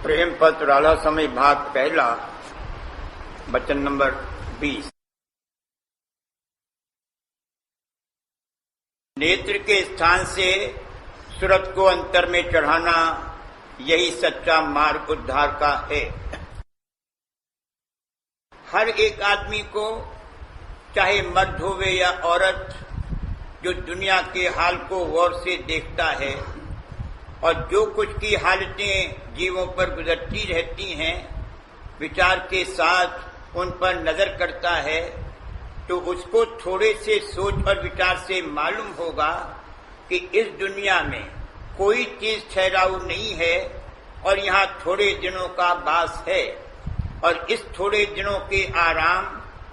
प्रेम पत्र राला समय भाग पहला वचन नंबर 20। नेत्र के स्थान से सूरत को अंतर में चढ़ाना यही सच्चा मार्ग उद्धार का है। हर एक आदमी को, चाहे मर्द होवे या औरत, जो दुनिया के हाल को गौर से देखता है और जो कुछ की हालतें जीवों पर गुजरती रहती हैं, विचार के साथ उन पर नजर करता है, तो उसको थोड़े से सोच और विचार से मालूम होगा कि इस दुनिया में कोई चीज ठहराऊ नहीं है और यहाँ थोड़े दिनों का वास है। और इस थोड़े दिनों के आराम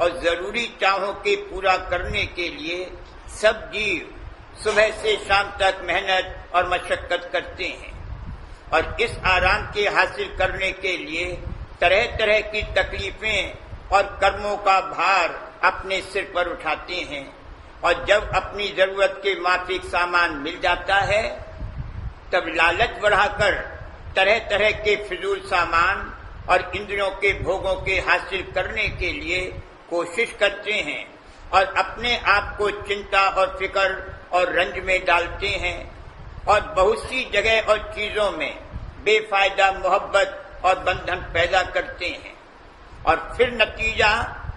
और जरूरी चाहों के पूरा करने के लिए सब जीव सुबह से शाम तक मेहनत और मशक्कत करते हैं और इस आराम के हासिल करने के लिए तरह तरह की तकलीफें और कर्मों का भार अपने सिर पर उठाते हैं। और जब अपनी जरूरत के माफिक सामान मिल जाता है, तब लालच बढ़ाकर तरह तरह के फिजूल सामान और इंद्रियों के भोगों के हासिल करने के लिए कोशिश करते हैं और अपने आप को चिंता और फिक्र और रंज में डालते हैं और बहुत सी जगह और चीजों में बेफायदा मोहब्बत और बंधन पैदा करते हैं। और फिर नतीजा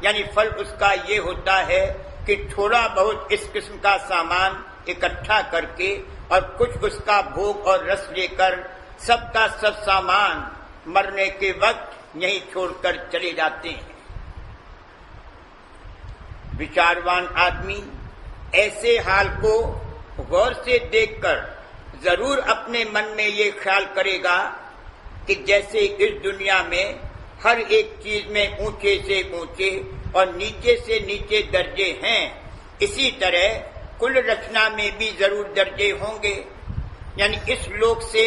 यानी फल उसका ये होता है कि थोड़ा बहुत इस किस्म का सामान इकट्ठा करके और कुछ उसका भोग और रस लेकर सबका सब सामान मरने के वक्त यहीं छोड़कर चले जाते हैं। विचारवान आदमी ऐसे हाल को गौर से देखकर जरूर अपने मन में ये ख्याल करेगा कि जैसे इस दुनिया में हर एक चीज में ऊंचे से ऊंचे और नीचे से नीचे दर्जे हैं, इसी तरह कुल रचना में भी जरूर दर्जे होंगे। यानी इस लोक से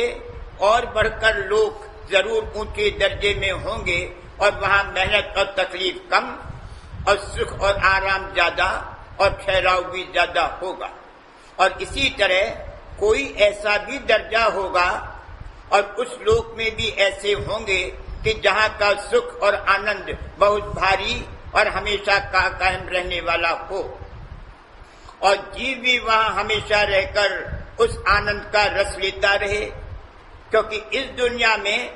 और बढ़कर लोग जरूर ऊंचे दर्जे में होंगे और वहां मेहनत और तकलीफ कम और सुख और आराम ज्यादा और ठहराव भी ज्यादा होगा। और इसी तरह कोई ऐसा भी दर्जा होगा और उस लोक में भी ऐसे होंगे कि जहाँ का सुख और आनंद बहुत भारी और हमेशा का कायम रहने वाला हो और जीव भी वहाँ हमेशा रहकर उस आनंद का रस लेता रहे। क्योंकि इस दुनिया में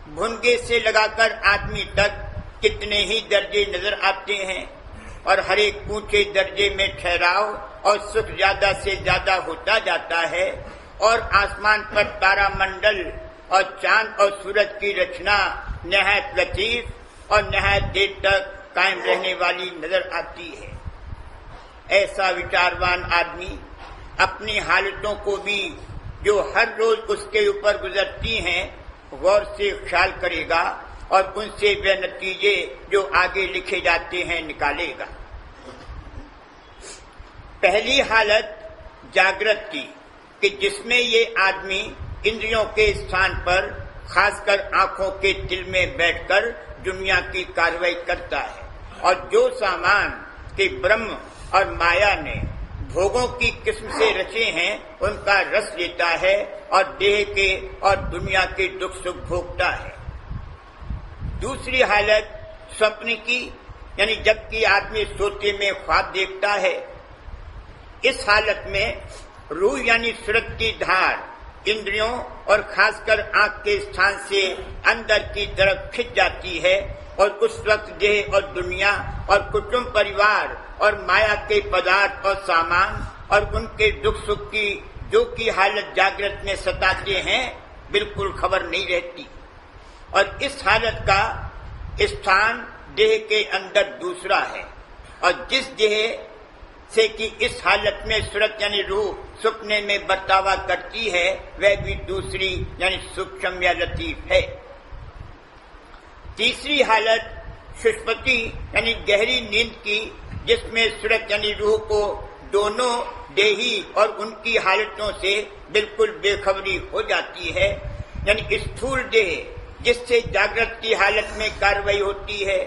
भुनगे से लगाकर आदमी तक कितने ही दर्जे नजर आते हैं और हर एक ऊंचे दर्जे में ठहराव और सुख ज्यादा से ज्यादा होता जाता है और आसमान पर तारामंडल और चांद और सूरज की रचना नहायत लतीफ और नहायत देर तक कायम रहने वाली नजर आती है। ऐसा विचारवान आदमी अपनी हालतों को भी, जो हर रोज उसके ऊपर गुजरती हैं, गौर से ख्याल करेगा और उनसे वे नतीजे जो आगे लिखे जाते हैं निकालेगा। पहली हालत जागृत की कि जिसमें ये आदमी इंद्रियों के स्थान पर खासकर आंखों के तिल में बैठकर दुनिया की कार्रवाई करता है और जो सामान के ब्रह्म और माया ने भोगों की किस्म से रचे हैं उनका रस लेता है और देह के और दुनिया के दुख सुख भोगता है। दूसरी हालत स्वप्न की, यानी जबकि आदमी सोते में ख्वाब देखता है। इस हालत में रूह यानी सूरत की धार इंद्रियों और खासकर आंख के स्थान से अंदर की तरफ खिंच जाती है और उस वक्त देह और दुनिया और कुटुंब परिवार और माया के पदार्थ और सामान और उनके दुख सुख की जो की हालत जागृत में सताते हैं बिल्कुल खबर नहीं रहती। और इस हालत का स्थान देह के अंदर दूसरा है और जिस देह से कि इस हालत में सूरत यानी रूह सपने में बर्तावा करती है वह भी दूसरी यानी सूक्ष्म या लतीफ है। तीसरी हालत सुषुप्ति यानी गहरी नींद की, जिसमें सूरत यानी रूह को दोनों देही और उनकी हालतों से बिल्कुल बेखबरी हो जाती है। यानी स्थूल देह जिससे जागृत की हालत में कार्रवाई होती है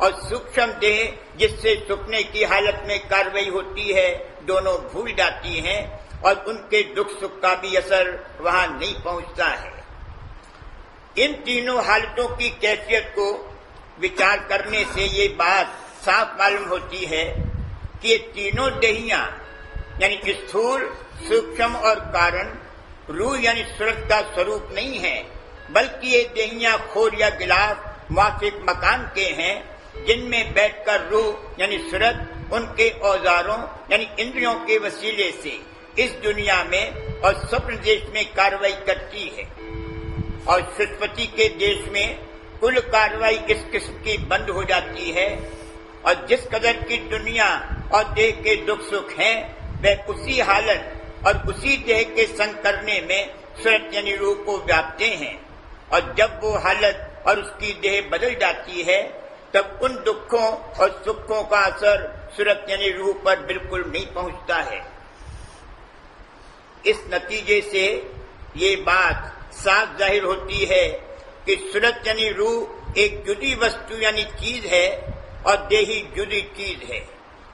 और सूक्ष्म देह जिससे सुपने की हालत में कार्रवाई होती है, दोनों भूल जाती हैं और उनके दुख सुख का भी असर वहां नहीं पहुंचता है। इन तीनों हालतों की कैफियत को विचार करने से ये बात साफ मालूम होती है कि ये तीनों देहियां यानी स्थूल, सूक्ष्म और कारण रूह यानी सूरत का स्वरूप नहीं है, बल्कि ये देहियां खोर या गिलाफ माफिक मकान के हैं, जिनमें बैठकर रूह यानी सूरत उनके औजारों यानी इंद्रियों के वसीले से इस दुनिया में और स्वप्न देश में कार्रवाई करती है। और सुषुप्ति के देश में कुल कार्रवाई इस किस्म की बंद हो जाती है और जिस कदर की दुनिया और देह के दुख सुख हैं, वह उसी हालत और उसी देह के संग करने में सूरत यानी रूह को व्यापते हैं। और जब वो हालत और उसकी देह बदल जाती है, तब उन दुखों और सुखों का असर सूरत यानी रूह पर बिल्कुल नहीं पहुंचता है। इस नतीजे से ये बात साफ जाहिर होती है कि सूरत यानी रूह एक जुदी वस्तु यानी चीज है और देही जुदी चीज है।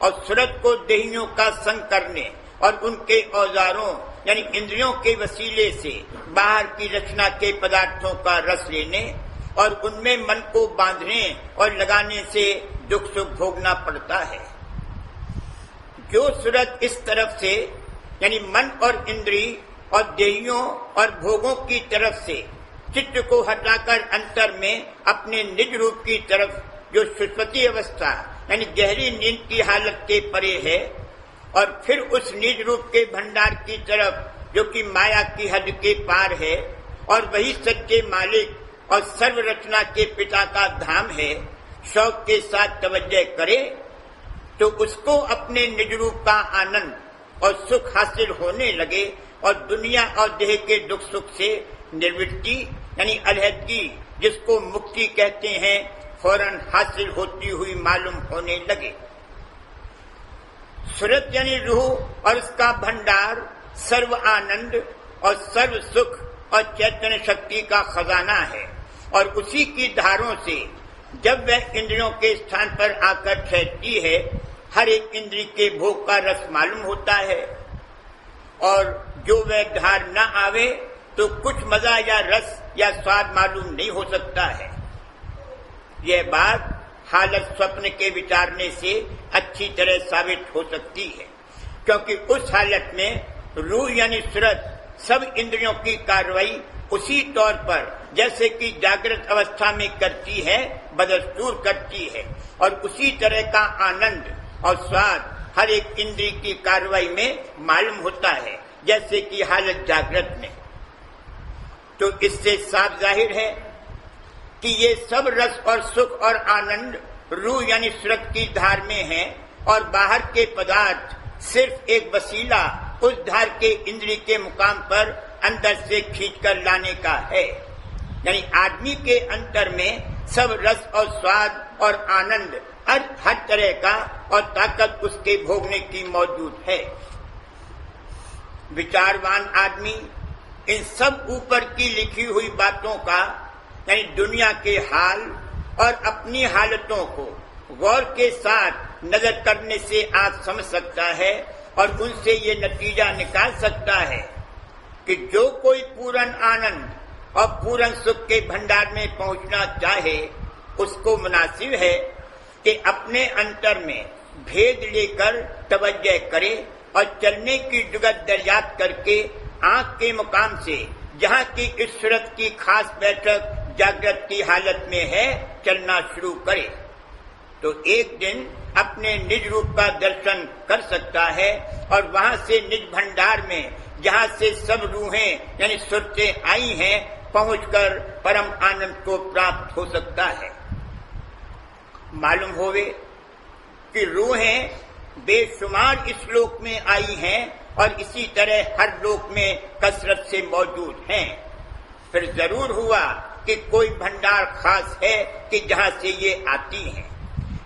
और सूरत को देहियों का संग करने और उनके औजारों यानी इंद्रियों के वसीले से बाहर की रचना के पदार्थों का रस लेने और उनमें मन को बांधने और लगाने से दुख सुख भोगना पड़ता है। जो सूरत इस तरफ से यानी मन और इंद्री और देहियों और भोगों की तरफ से चित्त को हटाकर अंतर में अपने निज रूप की तरफ जो सुषुप्ति अवस्था यानी गहरी नींद की हालत के परे है, और फिर उस निज रूप के भंडार की तरफ जो कि माया की हद के पार है और वही सच्चे मालिक और सर्व रचना के पिता का धाम है, शौक के साथ तवज्जो करे तो उसको अपने निज रूप का आनंद और सुख हासिल होने लगे और दुनिया और देह के दुख सुख से निर्वृत्ति यानी अलहदगी, जिसको मुक्ति कहते हैं, फौरन हासिल होती हुई मालूम होने लगे। सूरत यानी रूह और उसका भंडार सर्व आनंद और सर्व सुख और चैतन्य शक्ति का खजाना है और उसी की धारों से जब वह इंद्रियों के स्थान पर आकर ठहरती है, हर एक इंद्री के भोग का रस मालूम होता है और जो वह धार न आवे तो कुछ मजा या रस या स्वाद मालूम नहीं हो सकता है। यह बात हालत स्वप्न के विचारने से अच्छी तरह साबित हो सकती है, क्योंकि उस हालत में रूह यानी सूरत सब इंद्रियों की कार्रवाई उसी तौर पर जैसे कि जागृत अवस्था में करती है बदस्तूर करती है और उसी तरह का आनंद और स्वाद हर एक इंद्री की कार्रवाई में मालूम होता है जैसे कि हालत जागृत में। तो इससे साफ जाहिर है कि ये सब रस और सुख और आनंद रूह यानी सूरत की धार में है और बाहर के पदार्थ सिर्फ एक वसीला उस धार के इंद्री के मुकाम पर अंदर से खींचकर लाने का है। यानी आदमी के अंतर में सब रस और स्वाद और आनंद हर तरह का और ताकत उसके भोगने की मौजूद है। विचारवान आदमी इन सब ऊपर की लिखी हुई बातों का यानी दुनिया के हाल और अपनी हालतों को गौर के साथ नजर करने से आप समझ सकता है और उनसे ये नतीजा निकाल सकता है कि जो कोई पूर्ण आनंद और पूर्ण सुख के भंडार में पहुंचना चाहे, उसको मुनासिब है कि अपने अंतर में भेद लेकर तवज्जो करे और चलने की जुगत दरियात करके आंख के मुकाम से जहाँ की इस सूरत की खास बैठक जागृत की हालत में है, चलना शुरू करे तो एक दिन अपने निज रूप का दर्शन कर सकता है और वहाँ से निज भंडार में जहाँ से सब रूहें यानी सूरतें आई हैं, पहुंचकर परम आनंद को प्राप्त हो सकता है। मालूम होवे कि रूहें बेशुमार इस लोक में आई हैं और इसी तरह हर लोक में कसरत से मौजूद हैं। फिर जरूर हुआ कि कोई भंडार खास है कि जहाँ से ये आती हैं,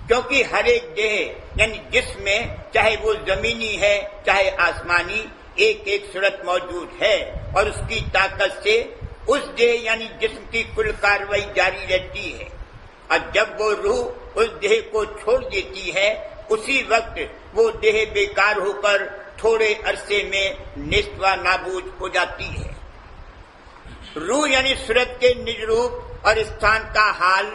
क्योंकि हर एक देह यानी जिसमें चाहे वो जमीनी है चाहे आसमानी, एक एक सूरत मौजूद है और उसकी ताकत से उस देह यानी जिस्म की कुल कार्रवाई जारी रहती है। और जब वो रूह उस देह को छोड़ देती है, उसी वक्त वो देह बेकार होकर थोड़े अरसे में निष्ठ व नाबूद हो जाती है। रूह यानी सूरत के निज रूप और स्थान का हाल,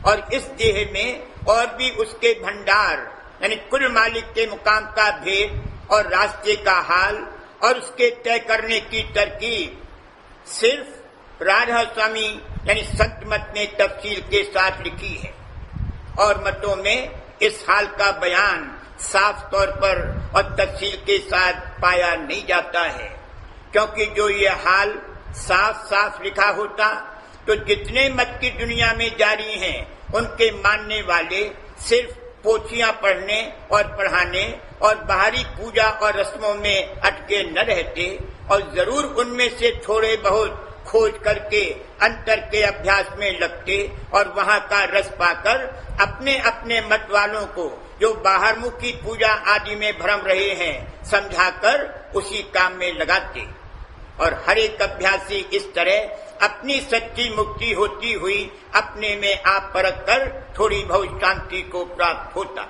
और इस देह में और भी उसके भंडार यानी कुल मालिक के मुकाम का भेद और रास्ते का हाल और उसके तय करने की तरकीब सिर्फ राधा स्वामी यानी संत मत ने तफसील के साथ लिखी है, और मतों में इस हाल का बयान साफ तौर पर और तफसील के साथ पाया नहीं जाता है, क्योंकि जो ये हाल साफ साफ लिखा होता तो जितने मत की दुनिया में जारी हैं उनके मानने वाले सिर्फ पोथियां पढ़ने और पढ़ाने और बाहरी पूजा और रस्मों में अटके न रहते, और जरूर उनमें से थोड़े बहुत खोज करके अंतर के अभ्यास में लगते और वहां का रस पाकर अपने अपने मत वालों को जो बाहरमुखी पूजा आदि में भ्रम रहे हैं समझाकर उसी काम में लगाते, और हर एक अभ्यासी इस तरह अपनी सच्ची मुक्ति होती हुई अपने में आप परख कर थोड़ी बहुत शांति को प्राप्त होता।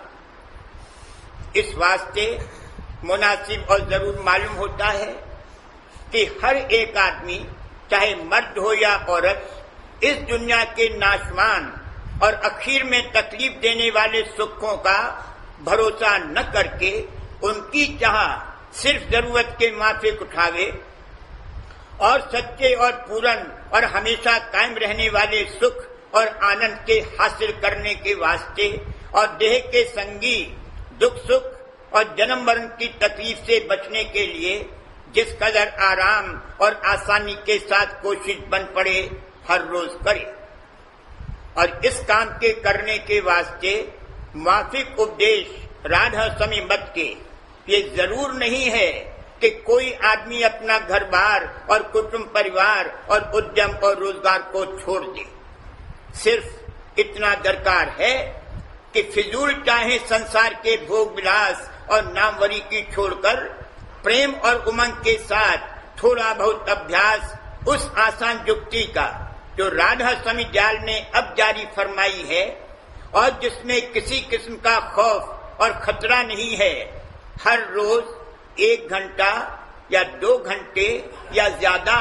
इस वास्ते मुनासिब और जरूर मालूम होता है कि हर एक आदमी चाहे मर्द हो या औरत इस दुनिया के नाशवान और आखिर में तकलीफ देने वाले सुखों का भरोसा न करके उनकी चाह सिर्फ जरूरत के माफिक उठावे और सच्चे और पूर्ण और हमेशा कायम रहने वाले सुख और आनंद के हासिल करने के वास्ते और देह के संगी दुख सुख और जन्म मरण की तकलीफ से बचने के लिए जिस कदर आराम और आसानी के साथ कोशिश बन पड़े हर रोज करे, और इस काम के करने के वास्ते माफिक उपदेश राधा स्वामी मत के ये जरूर नहीं है कि कोई आदमी अपना घर बार और कुटुंब परिवार और उद्यम और रोजगार को छोड़ दे। सिर्फ इतना दरकार है कि फिजूल चाहे संसार के भोग विलास और नामवरी की छोड़कर प्रेम और उमंग के साथ थोड़ा बहुत अभ्यास उस आसान युक्ति का जो राधा स्वामी जाल ने अब जारी फरमाई है और जिसमें किसी किस्म का खौफ और खतरा नहीं है, हर रोज 1 घंटा या 2 घंटे या ज्यादा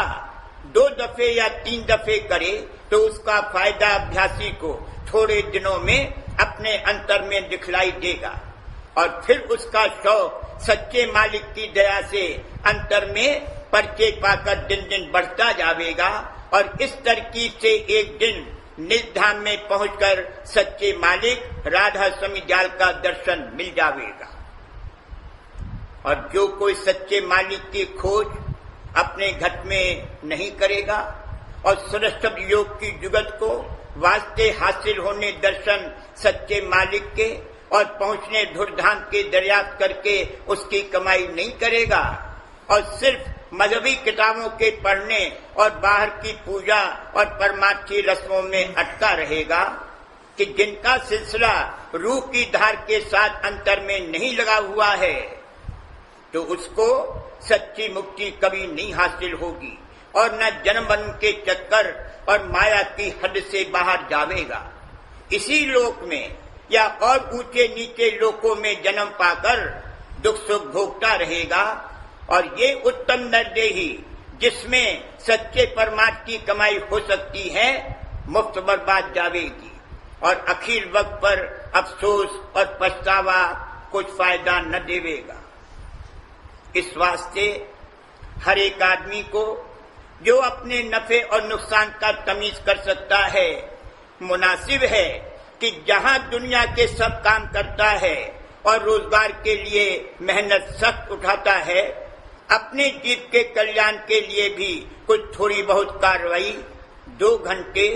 2 दफे या 3 दफे करे तो उसका फायदा अभ्यासी को थोड़े दिनों में अपने अंतर में दिखलाई देगा, और फिर उसका शौक सच्चे मालिक की दया से अंतर में परिचय पाकर दिन दिन बढ़ता जाएगा, और इस तरकीब से एक दिन निज धाम में पहुंचकर सच्चे मालिक राधा स्वामी जाल का दर्शन मिल जाएगा। और जो कोई सच्चे मालिक की खोज अपने घर में नहीं करेगा और सरस्वत योग की जुगत को वास्ते हासिल होने दर्शन सच्चे मालिक के और पहुंचने धुरधाम के दरियाफ्त करके उसकी कमाई नहीं करेगा और सिर्फ मजहबी किताबों के पढ़ने और बाहर की पूजा और परमार्थ की रस्मों में अटका रहेगा, कि जिनका सिलसिला रूह की धार के साथ अंतर में नहीं लगा हुआ है, तो उसको सच्ची मुक्ति कभी नहीं हासिल होगी और न जन्म मरण के चक्कर और माया की हद से बाहर जावेगा। इसी लोक में या और ऊंचे नीचे लोकों में जन्म पाकर दुख सुख भोगता रहेगा, और ये उत्तम नरदेही जिसमें सच्चे परमात्मा की कमाई हो सकती है मुफ्त बर्बाद जावेगी, और आखिर वक्त पर अफसोस और पछतावा कुछ फायदा न देवेगा। इस वास्ते हर एक आदमी को जो अपने नफे और नुकसान का तमीज कर सकता है, मुनासिब है कि जहां दुनिया के सब काम करता है और रोजगार के लिए मेहनत सख्त उठाता है, अपने जीव के कल्याण के लिए भी कुछ थोड़ी बहुत कार्रवाई 2 घंटे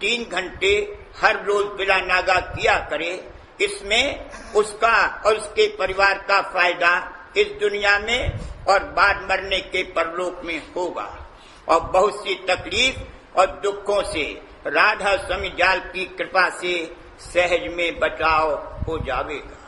3 घंटे हर रोज बिला नागा किया करे। इसमें उसका और उसके परिवार का फायदा इस दुनिया में और बाद मरने के परलोक में होगा, और बहुत सी तकलीफ और दुखों से राधा स्वामी जाल की कृपा से सहज में बचाव हो जाएगा।